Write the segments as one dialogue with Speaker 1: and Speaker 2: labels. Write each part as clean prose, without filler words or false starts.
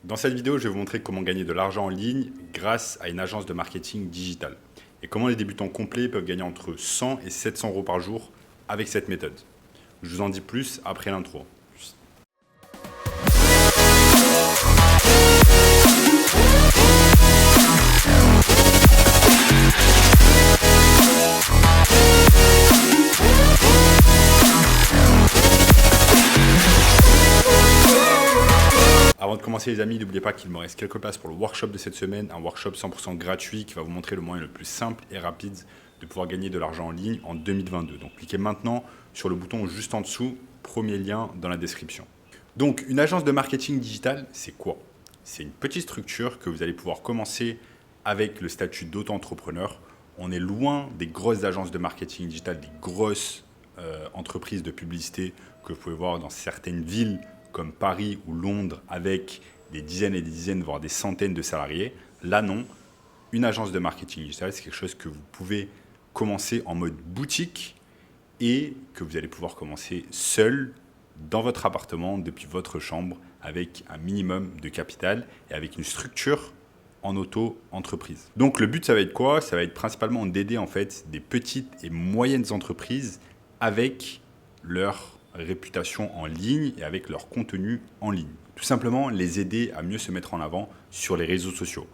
Speaker 1: Dans cette vidéo, je vais vous montrer comment gagner de l'argent en ligne grâce à une agence de marketing digital et comment les débutants complets peuvent gagner entre 100 et 700 euros par jour avec cette méthode. Je vous en dis plus après l'intro. Avant de commencer les amis, n'oubliez pas qu'il me reste quelques places pour le workshop de cette semaine, un workshop 100% gratuit qui va vous montrer le moyen le plus simple et rapide de pouvoir gagner de l'argent en ligne en 2022. Donc cliquez maintenant sur le bouton juste en dessous, premier lien dans la description. Donc une agence de marketing digital, c'est quoi? C'est une petite structure que vous allez pouvoir commencer avec le statut d'auto-entrepreneur. On est loin des grosses agences de marketing digital, des grosses entreprises de publicité que vous pouvez voir dans certaines villes comme Paris ou Londres avec des dizaines et des dizaines, voire des centaines de salariés. Là, non. Une agence de marketing digital, c'est quelque chose que vous pouvez commencer en mode boutique et que vous allez pouvoir commencer seul dans votre appartement, depuis votre chambre, avec un minimum de capital et avec une structure en auto-entreprise. Donc le but, ça va être quoi? Ça va être principalement d'aider en fait des petites et moyennes entreprises avec leur réputation en ligne et avec leur contenu en ligne. Tout simplement les aider à mieux se mettre en avant sur les réseaux sociaux.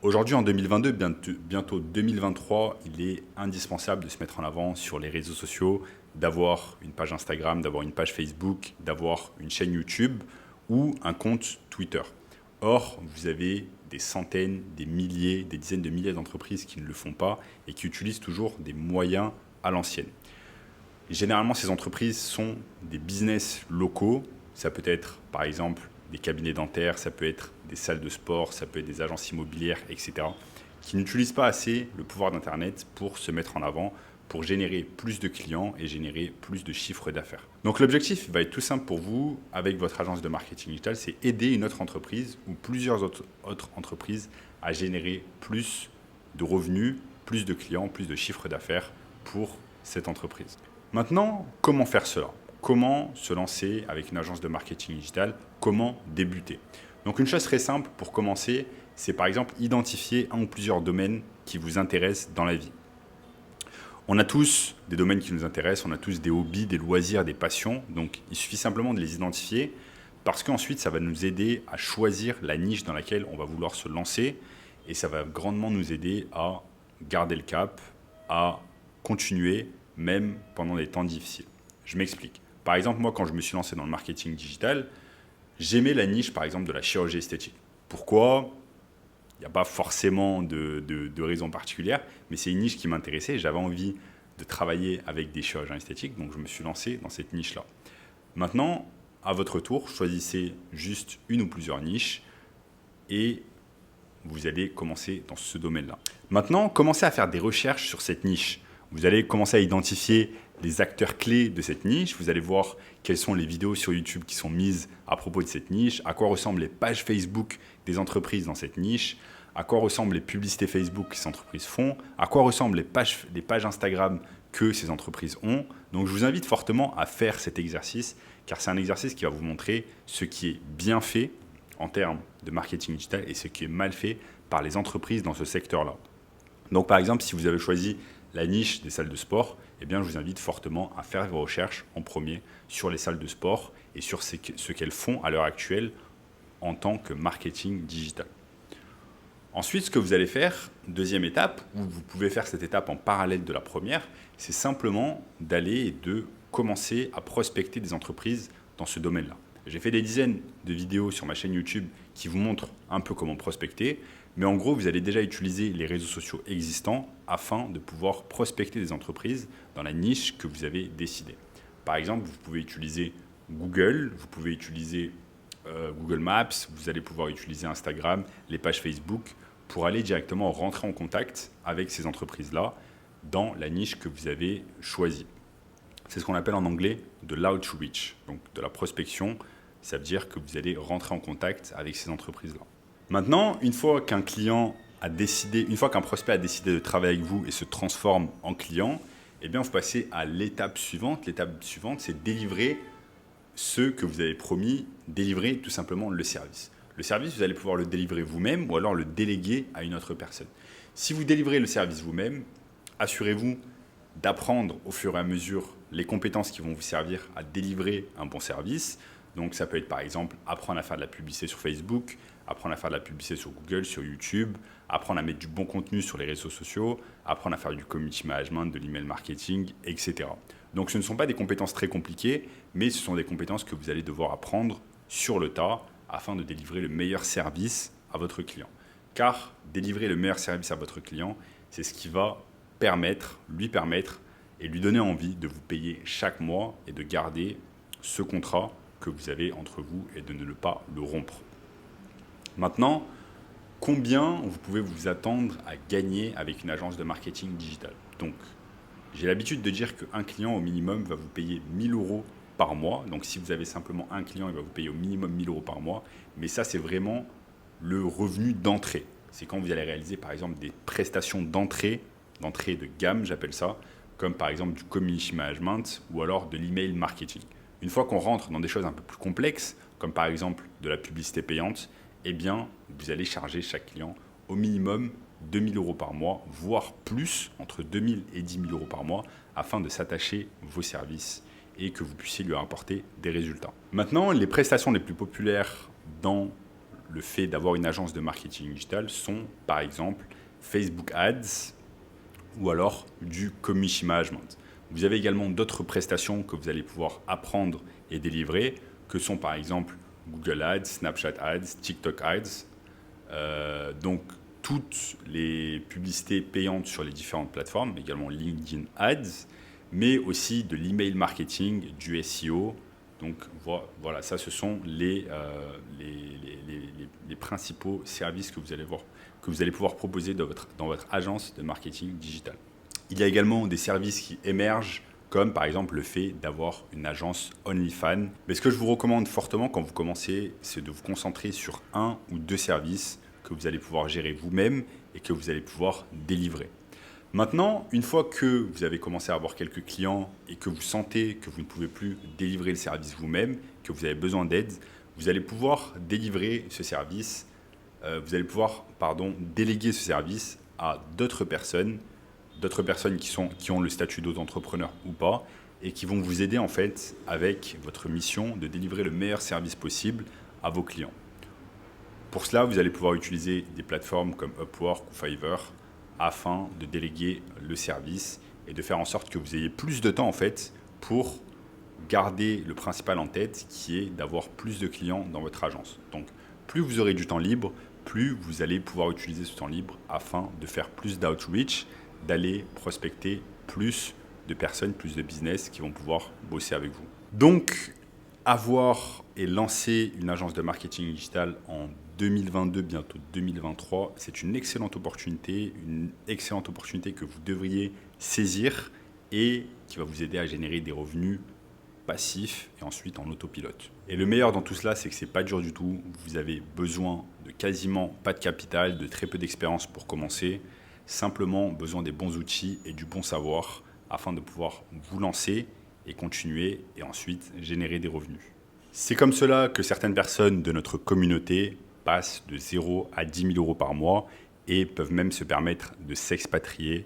Speaker 1: Aujourd'hui, en 2022, bientôt 2023, il est indispensable de se mettre en avant sur les réseaux sociaux, d'avoir une page Instagram, d'avoir une page Facebook, d'avoir une chaîne YouTube ou un compte Twitter. Or, vous avez des centaines, des milliers, des dizaines de milliers d'entreprises qui ne le font pas et qui utilisent toujours des moyens à l'ancienne. Généralement, ces entreprises sont des business locaux. Ça peut être, par exemple, des cabinets dentaires, ça peut être des salles de sport, ça peut être des agences immobilières, etc., qui n'utilisent pas assez le pouvoir d'Internet pour se mettre en avant, pour générer plus de clients et générer plus de chiffres d'affaires. Donc l'objectif va être tout simple pour vous, avec votre agence de marketing digital, c'est aider une autre entreprise ou plusieurs autres entreprises à générer plus de revenus, plus de clients, plus de chiffres d'affaires pour cette entreprise. Maintenant, comment faire cela? Comment se lancer avec une agence de marketing digital? Comment débuter? Donc une chose très simple pour commencer, c'est par exemple identifier un ou plusieurs domaines qui vous intéressent dans la vie. On a tous des domaines qui nous intéressent, on a tous des hobbies, des loisirs, des passions. Donc il suffit simplement de les identifier parce qu'ensuite ça va nous aider à choisir la niche dans laquelle on va vouloir se lancer et ça va grandement nous aider à garder le cap, à continuer même pendant des temps difficiles. Je m'explique. Par exemple, moi, quand je me suis lancé dans le marketing digital, j'aimais la niche, par exemple, de la chirurgie esthétique. Pourquoi? Il n'y a pas forcément de raison particulière, mais c'est une niche qui m'intéressait et j'avais envie de travailler avec des chirurgiens esthétiques, donc je me suis lancé dans cette niche-là. Maintenant, à votre tour, choisissez juste une ou plusieurs niches et vous allez commencer dans ce domaine-là. Maintenant, commencez à faire des recherches sur cette niche. Vous allez commencer à identifier les acteurs clés de cette niche. Vous allez voir quelles sont les vidéos sur YouTube qui sont mises à propos de cette niche, à quoi ressemblent les pages Facebook des entreprises dans cette niche, à quoi ressemblent les publicités Facebook que ces entreprises font, à quoi ressemblent les pages Instagram que ces entreprises ont. Donc je vous invite fortement à faire cet exercice, car c'est un exercice qui va vous montrer ce qui est bien fait en termes de marketing digital et ce qui est mal fait par les entreprises dans ce secteur-là. Donc par exemple, si vous avez choisi la niche des salles de sport, eh bien, je vous invite fortement à faire vos recherches en premier sur les salles de sport et sur ce qu'elles font à l'heure actuelle en tant que marketing digital. Ensuite, ce que vous allez faire, deuxième étape, où vous pouvez faire cette étape en parallèle de la première, c'est simplement d'aller et de commencer à prospecter des entreprises dans ce domaine-là. J'ai fait des dizaines de vidéos sur ma chaîne YouTube qui vous montrent un peu comment prospecter. Mais en gros, vous allez déjà utiliser les réseaux sociaux existants afin de pouvoir prospecter des entreprises dans la niche que vous avez décidée. Par exemple, vous pouvez utiliser Google, vous pouvez utiliser Google Maps, vous allez pouvoir utiliser Instagram, les pages Facebook pour aller directement rentrer en contact avec ces entreprises-là dans la niche que vous avez choisie. C'est ce qu'on appelle en anglais de l'outreach, donc de la prospection. Ça veut dire que vous allez rentrer en contact avec ces entreprises-là. Maintenant, une fois qu'un prospect a décidé de travailler avec vous et se transforme en client, eh bien, vous passez à l'étape suivante. L'étape suivante, c'est délivrer ceux que vous avez promis délivrer tout simplement le service. Le service, vous allez pouvoir le délivrer vous-même ou alors le déléguer à une autre personne. Si vous délivrez le service vous-même, assurez-vous d'apprendre au fur et à mesure les compétences qui vont vous servir à délivrer un bon service. Donc ça peut être par exemple apprendre à faire de la publicité sur Facebook, apprendre à faire de la publicité sur Google, sur YouTube, apprendre à mettre du bon contenu sur les réseaux sociaux, apprendre à faire du community management, de l'email marketing, etc. Donc ce ne sont pas des compétences très compliquées, mais ce sont des compétences que vous allez devoir apprendre sur le tas afin de délivrer le meilleur service à votre client. Car délivrer le meilleur service à votre client, c'est ce qui va lui permettre et lui donner envie de vous payer chaque mois et de garder ce contrat que vous avez entre vous et de ne pas le rompre. Maintenant, combien vous pouvez vous attendre à gagner avec une agence de marketing digital? Donc, j'ai l'habitude de dire qu'un client au minimum va vous payer 1 000 € par mois. Donc, si vous avez simplement un client, il va vous payer au minimum 1 000 € par mois. Mais ça, c'est vraiment le revenu d'entrée. C'est quand vous allez réaliser, par exemple, des prestations d'entrée de gamme, j'appelle ça, comme par exemple du community management ou alors de l'email marketing. Une fois qu'on rentre dans des choses un peu plus complexes, comme par exemple de la publicité payante, eh bien, vous allez charger chaque client au minimum 2 000 € par mois, voire plus, entre 2 000 et 10 000 € par mois, afin de s'attacher vos services et que vous puissiez lui apporter des résultats. Maintenant, les prestations les plus populaires dans le fait d'avoir une agence de marketing digital sont, par exemple, Facebook Ads ou alors du community management. Vous avez également d'autres prestations que vous allez pouvoir apprendre et délivrer, que sont par exemple Google Ads, Snapchat Ads, TikTok Ads. Donc, toutes les publicités payantes sur les différentes plateformes, également LinkedIn Ads, mais aussi de l'email marketing, du SEO. Donc voilà, ça ce sont les principaux services que vous allez pouvoir proposer dans votre agence de marketing digital. Il y a également des services qui émergent, comme par exemple le fait d'avoir une agence OnlyFans. Mais ce que je vous recommande fortement quand vous commencez, c'est de vous concentrer sur 1 ou 2 services que vous allez pouvoir gérer vous-même et que vous allez pouvoir délivrer. Maintenant, une fois que vous avez commencé à avoir quelques clients et que vous sentez que vous ne pouvez plus délivrer le service vous-même, que vous avez besoin d'aide, vous allez pouvoir délivrer ce service, déléguer ce service à d'autres personnes qui ont le statut d'auto-entrepreneur ou pas, et qui vont vous aider en fait avec votre mission de délivrer le meilleur service possible à vos clients. Pour cela, vous allez pouvoir utiliser des plateformes comme Upwork ou Fiverr afin de déléguer le service et de faire en sorte que vous ayez plus de temps en fait pour garder le principal en tête, qui est d'avoir plus de clients dans votre agence. Donc, plus vous aurez du temps libre, plus vous allez pouvoir utiliser ce temps libre afin de faire plus d'outreach, d'aller prospecter plus de personnes, plus de business qui vont pouvoir bosser avec vous. Donc, avoir et lancer une agence de marketing digital en 2022, bientôt 2023, c'est une excellente opportunité que vous devriez saisir et qui va vous aider à générer des revenus passifs et ensuite en autopilote. Et le meilleur dans tout cela, c'est que c'est pas dur du tout. Vous avez besoin de quasiment pas de capital, de très peu d'expérience pour commencer. Simplement besoin des bons outils et du bon savoir afin de pouvoir vous lancer et continuer et ensuite générer des revenus. C'est comme cela que certaines personnes de notre communauté passent de 0 à 10 000 € par mois et peuvent même se permettre de s'expatrier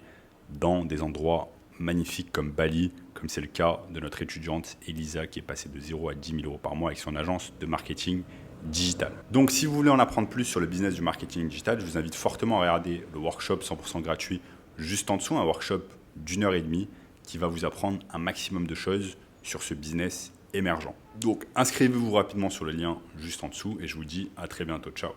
Speaker 1: dans des endroits magnifiques comme Bali, comme c'est le cas de notre étudiante Elisa qui est passée de 0 à 10 000 € par mois avec son agence de marketing digital. Donc si vous voulez en apprendre plus sur le business du marketing digital, je vous invite fortement à regarder le workshop 100% gratuit juste en dessous, un workshop d'1h30 qui va vous apprendre un maximum de choses sur ce business émergent. Donc inscrivez-vous rapidement sur le lien juste en dessous et je vous dis à très bientôt. Ciao.